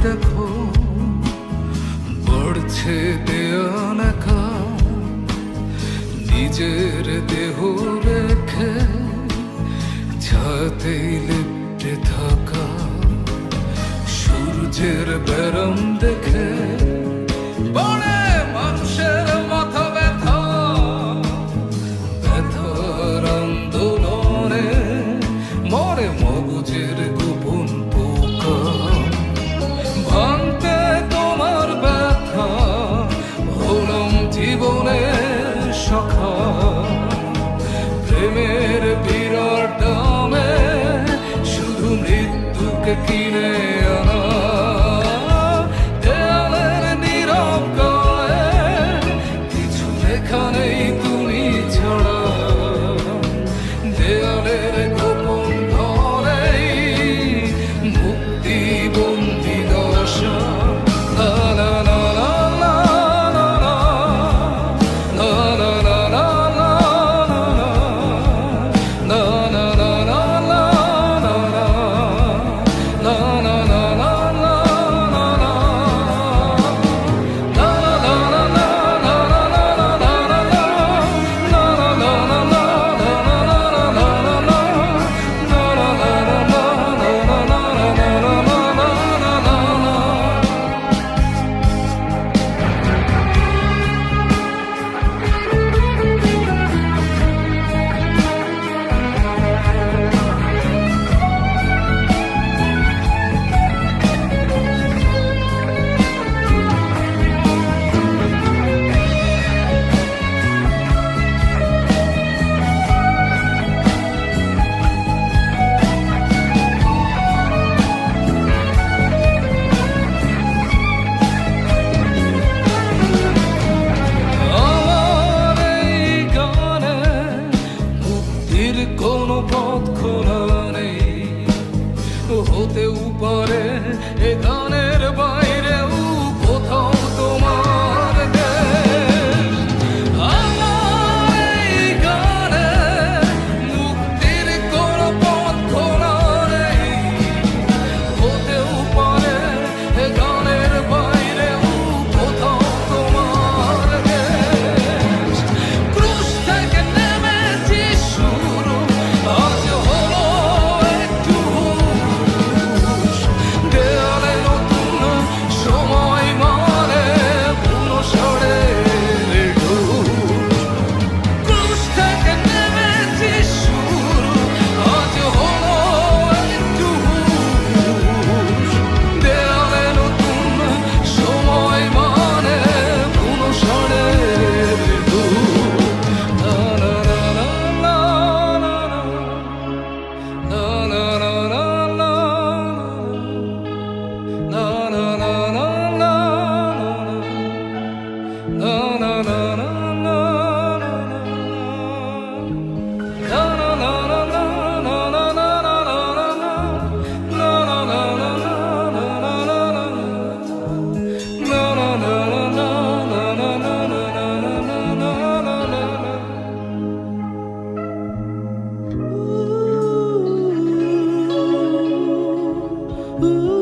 দেখো পড়ছে দেয়ানাকা, নিজের দেহ রেখে ছাতেই লিপ্টে থাকা সূর্যের বেরম দেখে বলে মানুষের মাথা ব্যথা, ব্যথার আন্দোলনে মরে মগজের গোপন পোকা। ভাঙতে তোমার ব্যথা হলাম জীবনের সখা, প্রেমের বিরাট দামে শুধু মৃত্যুকে কিনে আনা। দেয়ালের নীরব গায়ে কিছু লেখা নেই তুমি ছাড়া, দেয়ালের গোপন ঘরেই মুক্তি বন্দি দশা। লা লা লা লা লা লা লা লা লা লা লা লা লা লা লা কোনো পথ খোলা নেই, হতেও পারে এ গানের বাইরেও কোথাও তোমার দেশ। আমার এই গানে মুক্তির কোনো পথ খোলা নেই, হতেও পারে এ গানের বাইরেও কোথাও তোমার দেশ। ক্রুশ থেকে নেমেছি শুরু, আজ হলো একটু হুঁশ। দেয়ালে নতুন সময় মানে পুরো ষড়ের ঢুস। ক্রুশ থেকে নেমেছি শুরু, আজ হলো একটু হুঁশ। দেয়ালে নতুন সময় মানে পুরো ষড়ের ঢুস। লা লা লা লা লা লা লা লা লা লা Ooh.